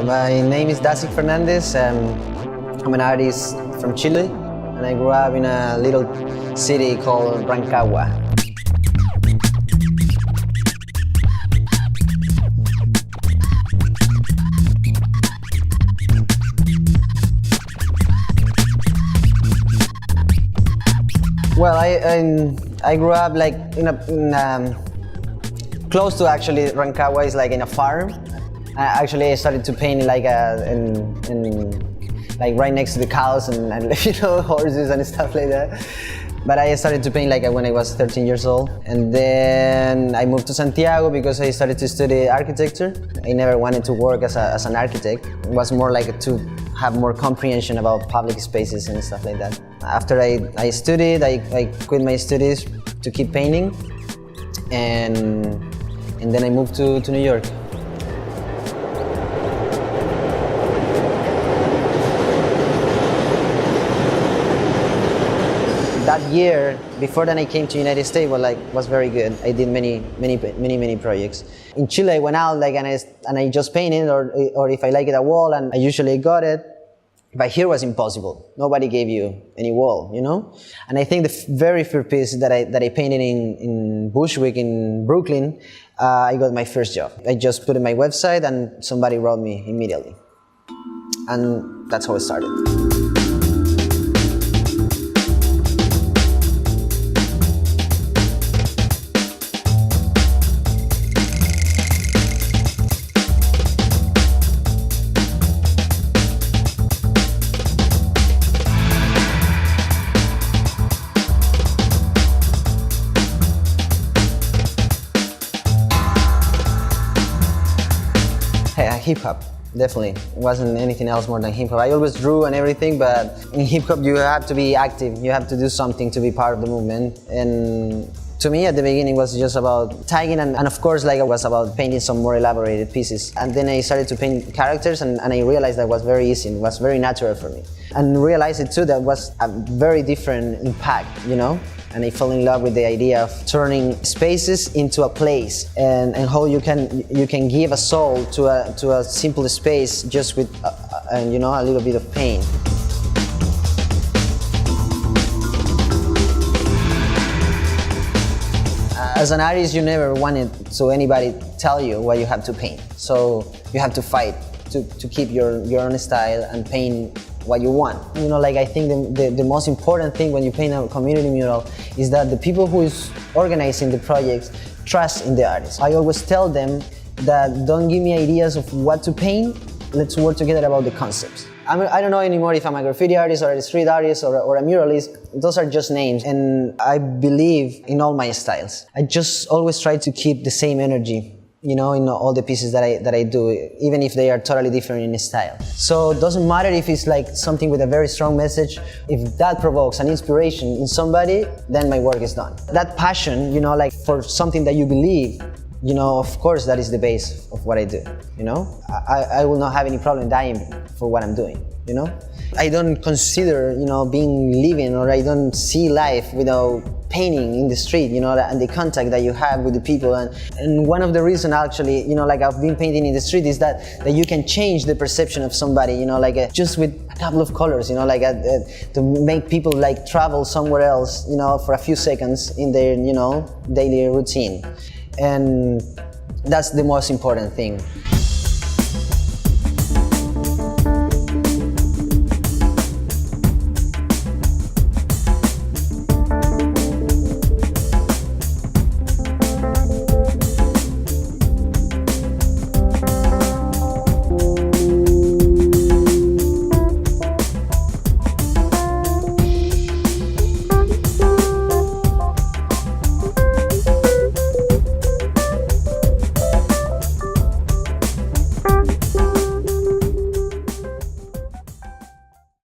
Well, my name is Dasic Fernández. I'm an artist from Chile, and I grew up in a little city called Rancagua. Well, I grew up like close to actually Rancagua is like in a farm. I started to paint like like right next to the cows and horses and stuff like that. But I started to paint like when I was 13 years old, and then I moved to Santiago because I started to study architecture. I never wanted to work as an architect. It was more like to have more comprehension about public spaces and stuff like that. After I studied, I quit my studies to keep painting, and then I moved to New York. That year, before then I came to United States, was very good. I did many projects. In Chile, I went out and I just painted, or if I liked a wall, and I usually got it. But here was impossible. Nobody gave you any wall, you know? And I think the very first piece that I painted in Bushwick in Brooklyn, I got my first job. I just put it on my website and somebody wrote me immediately. And that's how it started. Hip hop, definitely. It wasn't anything else more than hip hop. I always drew and everything, but in hip hop you have to be active. You have to do something to be part of the movement. And to me, at the beginning, it was just about tagging, and of course, it was about painting some more elaborated pieces. And then I started to paint characters, and I realized that was very easy. It was very natural for me. And realized it too, that was a very different impact, you know? And I fell in love with the idea of turning spaces into a place, and how you can give a soul to a simple space just with a little bit of paint. As an artist, you never wanted to anybody tell you what you have to paint, so you have to fight to keep your own style and paint what you want. I think the most important thing when you paint a community mural is that the people who is organizing the projects trust in the artist. I always tell them that don't give me ideas of what to paint, let's work together about the concepts. I don't know anymore if I'm a graffiti artist or a street artist or a muralist. Those are just names, and I believe in all my styles. I just always try to keep the same energy, in all the pieces that I do, even if they are totally different in style. So it doesn't matter if it's like something with a very strong message. If that provokes an inspiration in somebody, then my work is done. That passion, for something that you believe, of course that is the base of what I do, I will not have any problem dying for what I'm doing, I don't consider, living, or I don't see life without painting in the street, and the contact that you have with the people. And one of the reasons actually, I've been painting in the street is that you can change the perception of somebody, just with a couple of colors, to make people travel somewhere else, for a few seconds in their, daily routine. And that's the most important thing.